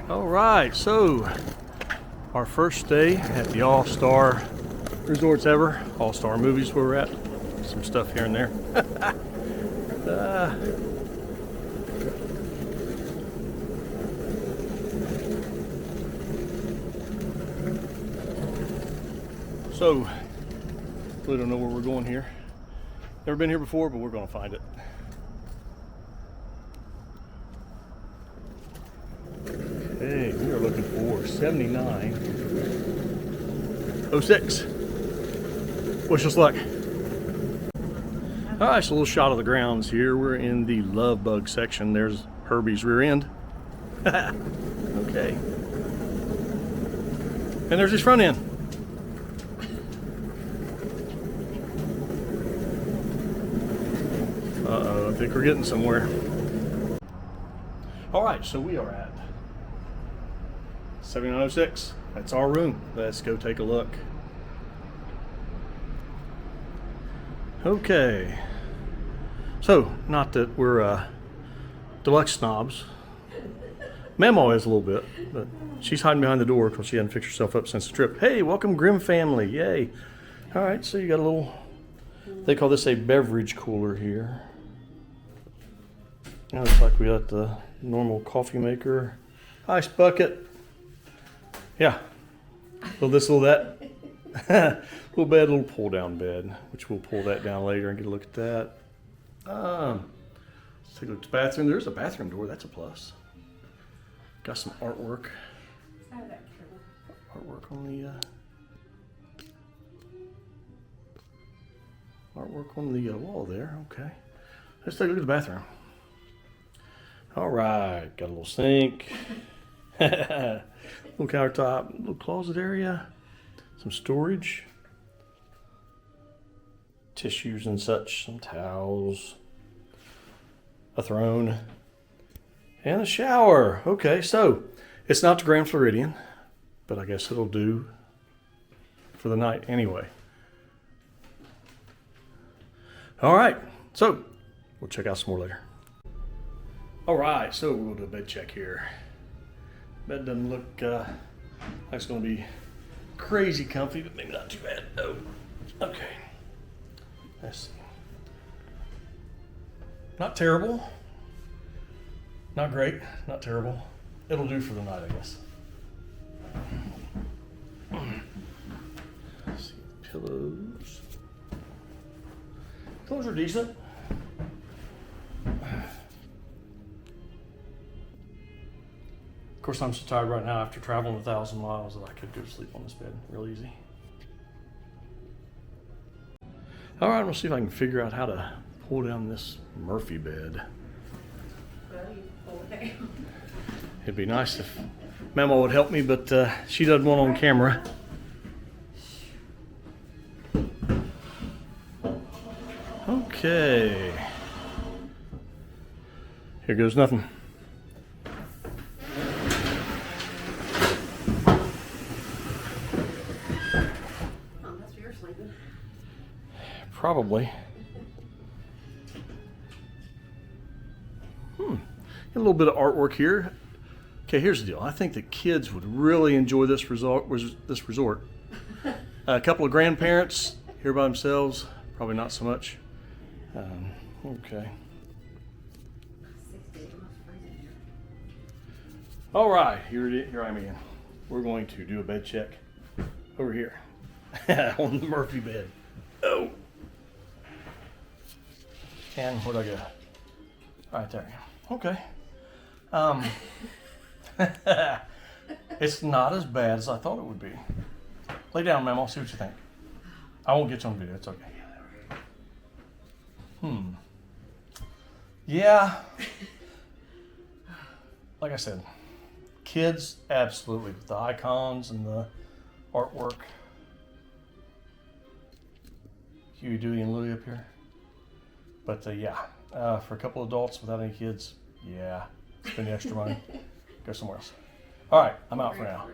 All right, so our first day at the All-Star Resorts Ever, All-Star Movies where we're at. Some stuff here and there. So, really don't know where we're going here. Never been here before, but we're gonna find it. Hey, we are looking for 7906. Wish us luck. All right, so a little shot of the grounds here. We're in the Love Bug section. There's Herbie's rear end. Okay. And there's his front end. Uh-oh, I think we're getting somewhere. All right, so we are at 7906. That's our room. Let's go take a look. Okay. So, not that we're deluxe snobs. Memo is a little bit, but she's hiding behind the door because she hadn't fixed herself up since the trip. Hey, welcome Grimm family. Yay. All right, so you got a little, they call this a beverage cooler here. Now looks like we got the normal coffee maker, ice bucket. Yeah, little this, little that. Little bed, little pull down bed, which we'll pull that down later and get a look at that. Let's take a look at the bathroom. There's a bathroom door, that's a plus. Got some artwork. Artwork on the wall there, okay. Let's take a look at the bathroom. All right, got a little sink, little countertop, little closet area, some storage, tissues and such, some towels, a throne, and a shower. Okay, so it's not the Grand Floridian, but I guess it'll do for the night anyway. All right, so we'll check out some more later. All right, so we'll do a bed check here. Bed doesn't look like it's gonna be crazy comfy, but maybe not too bad. Oh, okay. Let's see. Not terrible. Not great. Not terrible. It'll do for the night, I guess. Let's see. Pillows. Pillows are decent. Of course, I'm so tired right now after traveling 1,000 miles that I could go to sleep on this bed real easy. All right, we'll see if I can figure out how to pull down this Murphy bed. Well, you pull it down. It'd be nice if Memo would help me, but she doesn't want on camera. Okay. Here goes nothing. That's where you're sleeping. Probably. A little bit of artwork here. Okay, here's the deal. I think that kids would really enjoy this resort. A couple of grandparents here by themselves, probably not so much. Okay. All right, here I am again. We're going to do a bed check over here on the Murphy bed. Oh. And where'd I go? Right there. Okay. It's not as bad as I thought it would be. Lay down, Memo. See what you think. I won't get you on video. It's okay. Yeah. Like I said, kids, absolutely. With the icons and the artwork. Huey, Dewey, and Louie up here. But yeah, for a couple adults without any kids, yeah, spend the extra money. Go somewhere else. All right, I'm out for now.